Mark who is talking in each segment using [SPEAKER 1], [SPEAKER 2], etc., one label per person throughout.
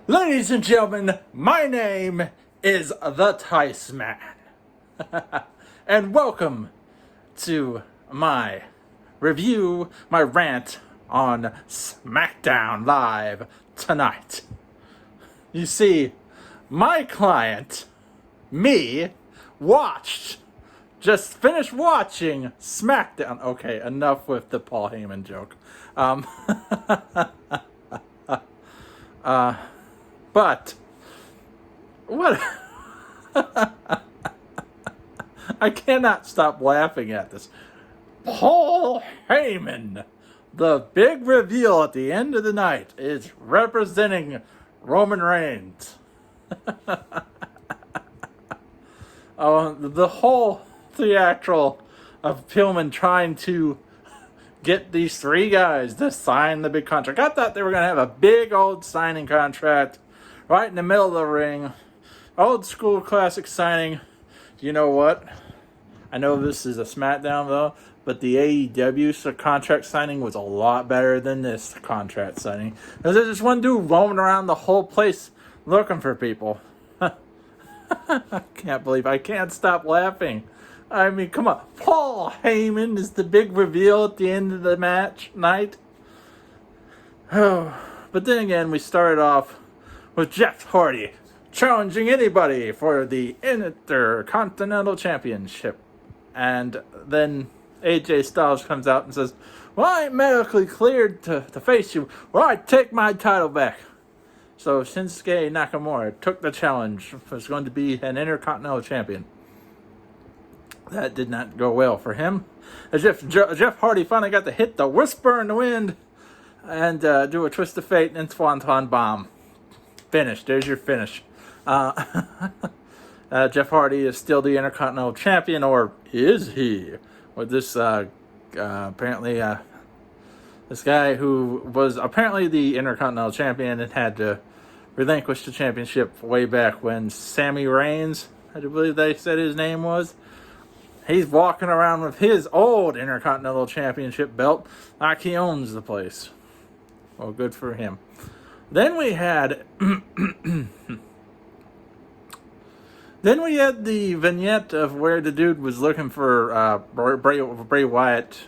[SPEAKER 1] Ladies and gentlemen, my name is the Theissman. And welcome to my review, my rant on SmackDown Live tonight. You see, my client, me, just finished watching SmackDown. Okay, enough with the Paul Heyman joke. But what? I cannot stop laughing at this. Paul Heyman, the big reveal at the end of the night, is representing Roman Reigns. The whole theatrical of Pillman trying to get these three guys to sign the big contract. I thought they were going to have a big old signing contract right in the middle of the ring. Old school classic signing. You know what? I know this is a SmackDown though, but the AEW contract signing was a lot better than this contract signing. Because there's just one dude roaming around the whole place looking for people. I can't stop laughing. I mean, come on. Paul Heyman is the big reveal at the end of the night. Oh, but then again, we started off with Jeff Hardy challenging anybody for the Intercontinental Championship. And then AJ Styles comes out and says, well, I ain't medically cleared to face you. Well, I take my title back. So Shinsuke Nakamura took the challenge. Was going to be an Intercontinental Champion. That did not go well for him. As if Jeff Hardy finally got to hit the Whisper in the Wind and do a Twist of Fate and Swanton Bomb. Finish. There's your finish. Jeff Hardy is still the Intercontinental Champion, or is he? With this apparently this guy who was apparently the Intercontinental Champion and had to relinquish the championship way back when Sammy Reigns, I do believe they said his name was. He's walking around with his old Intercontinental Championship belt like he owns the place. Well, good for him. Then we had the vignette of where the dude was looking for Bray Wyatt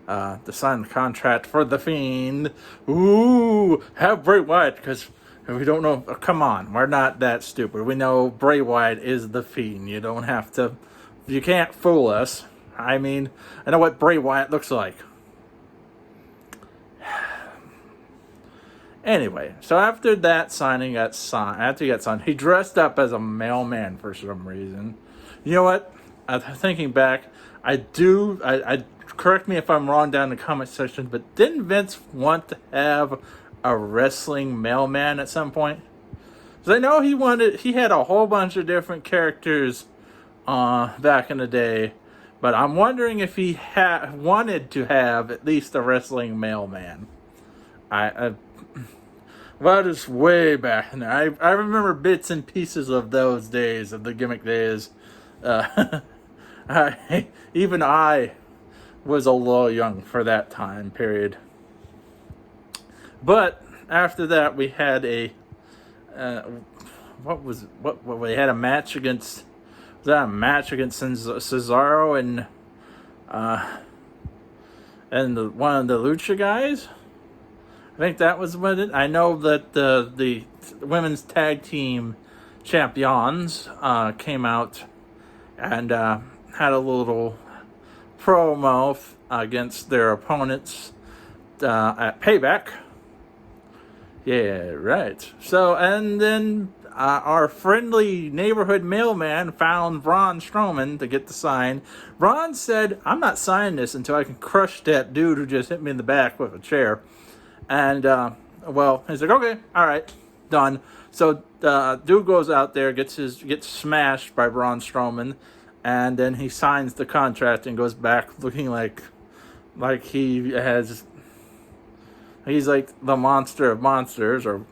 [SPEAKER 1] to sign the contract for The Fiend. Ooh, have Bray Wyatt, because we don't know. Come on, we're not that stupid. We know Bray Wyatt is The Fiend. You don't have to. You can't fool us. I mean, I know what Bray Wyatt looks like. Anyway, so after that signing after he got signed, he dressed up as a mailman for some reason. You know what? Thinking back, I correct me if I'm wrong down in the comment section, but didn't Vince want to have a wrestling mailman at some point? Because I know he had a whole bunch of different characters back in the day, but I'm wondering if he wanted to have at least a wrestling mailman. That is way back in there. I remember bits and pieces of those days, of the gimmick days. Even I was a little young for that time period. But after that, we had we had a match against. Was that a match against Cesaro and one of the Lucha guys? I think that was what it. I know that the women's tag team champions came out and had a little promo against their opponents at Payback. Yeah, right. So, and then our friendly neighborhood mailman found Braun Strowman to get the sign. Braun said, I'm not signing this until I can crush that dude who just hit me in the back with a chair. And, well, he's like, okay, all right, done. So, dude goes out there, gets smashed by Braun Strowman, and then he signs the contract and goes back looking like he's like the monster of monsters, or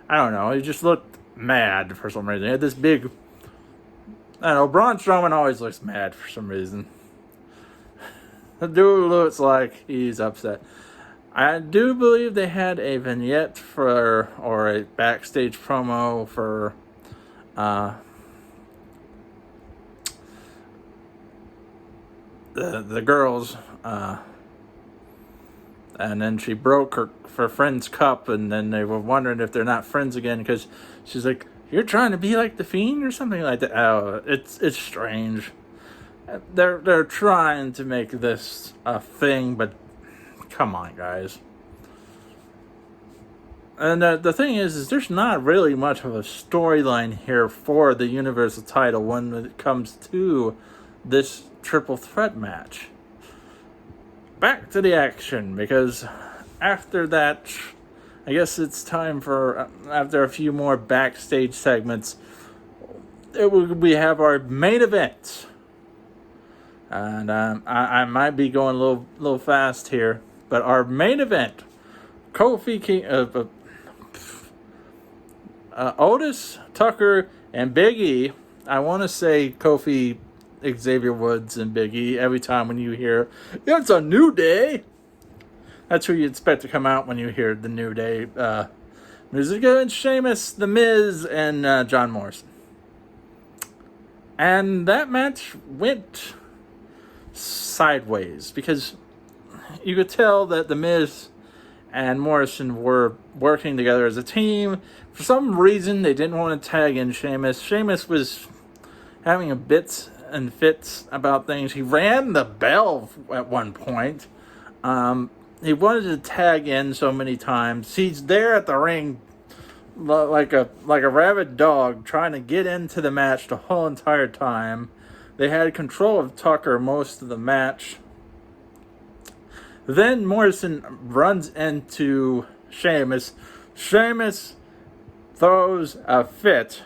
[SPEAKER 1] I don't know. He just looked mad for some reason. He had this big, I don't know, Braun Strowman always looks mad for some reason. The dude looks like he's upset. I do believe they had a vignette or a backstage promo for the girls, and then she broke her friend's cup, and then they were wondering if they're not friends again because she's like, "You're trying to be like the Fiend" or something like that. Oh, it's strange. They're trying to make this a thing, but come on, guys. And the thing is there's not really much of a storyline here for the Universal title when it comes to this triple threat match. Back to the action, because after that, I guess it's time for, after a few more backstage segments, we have our main event. And I might be going a little fast here, but our main event, Kofi King, Otis, Tucker, and Big E. I want to say Kofi, Xavier Woods, and Big E every time when you hear, "It's a new day." That's who you expect to come out when you hear the New Day music. And Sheamus, The Miz, and John Morrison. And that match went sideways because you could tell that The Miz and Morrison were working together as a team. For some reason, they didn't want to tag in Sheamus. Sheamus was having a bits and fits about things. He rang the bell at one point. He wanted to tag in so many times. He's there at the ring like a rabid dog trying to get into the match the whole entire time. They had control of Tucker most of the match. Then Morrison runs into Sheamus. Sheamus throws a fit,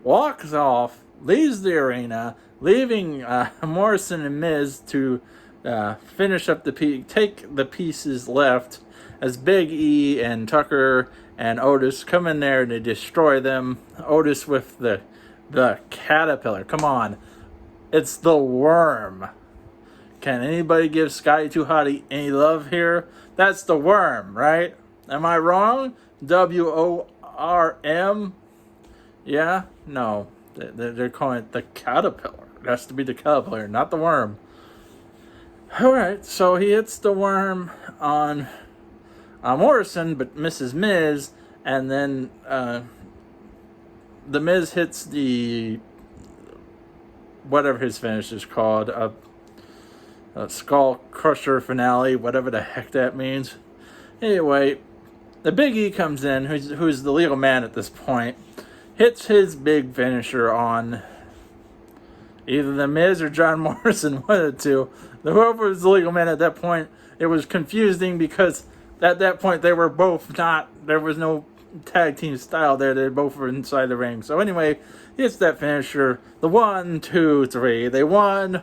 [SPEAKER 1] walks off, leaves the arena, leaving Morrison and Miz to finish up take the pieces left as Big E and Tucker and Otis come in there and they destroy them. Otis with the caterpillar. Come on. It's the Worm. Can anybody give Scotty 2 Hotty any love here? That's the Worm, right? Am I wrong? WORM? Yeah? No. They're calling it the caterpillar. It has to be the caterpillar, not the Worm. Alright, so he hits the Worm on Morrison, but misses Miz, and then the Miz hits the whatever his finish is called, a Skull Crusher finale, whatever the heck that means. Anyway, the Big E comes in, who's the legal man at this point, hits his big finisher on either the Miz or John Morrison, one of the two. Whoever was the legal man at that point, it was confusing because at that point they were both not, there was no tag team style there. They both were inside the ring. So anyway, it's that finisher. The 1, 2, 3. They won.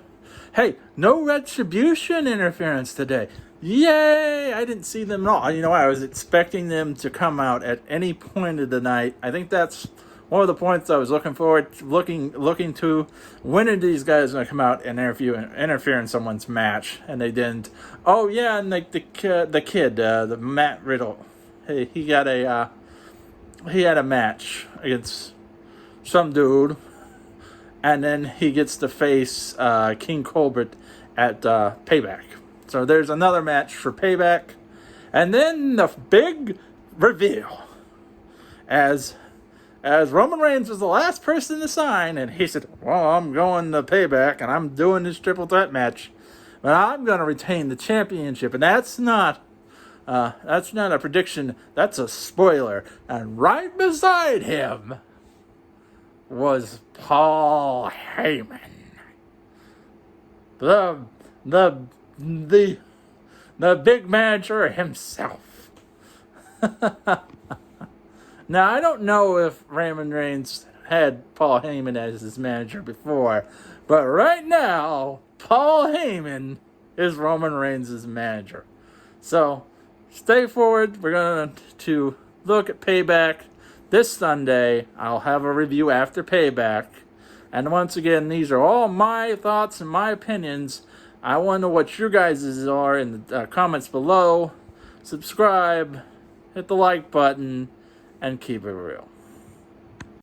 [SPEAKER 1] Hey, no retribution interference today. Yay! I didn't see them at all. You know, I was expecting them to come out at any point of the night. I think that's one of the points I was looking forward to, looking to. When are these guys going to come out and interfere in someone's match? And they didn't. Oh yeah, and like the kid, the Matt Riddle. Hey, he had a match against some dude, and then he gets to face King Colbert at Payback. So there's another match for Payback, and then the big reveal as Roman Reigns was the last person to sign, and he said, "Well, I'm going to Payback, and I'm doing this triple threat match, but I'm going to retain the championship." And that's not a prediction. That's a spoiler. And right beside him was Paul Heyman, the big manager himself. Now, I don't know if Roman Reigns had Paul Heyman as his manager before, but right now, Paul Heyman is Roman Reigns' manager. So, stay forward. We're going to look at Payback this Sunday. I'll have a review after Payback. And once again, these are all my thoughts and my opinions. I want to know what your guys' are in the comments below. Subscribe, hit the like button, and keep it real.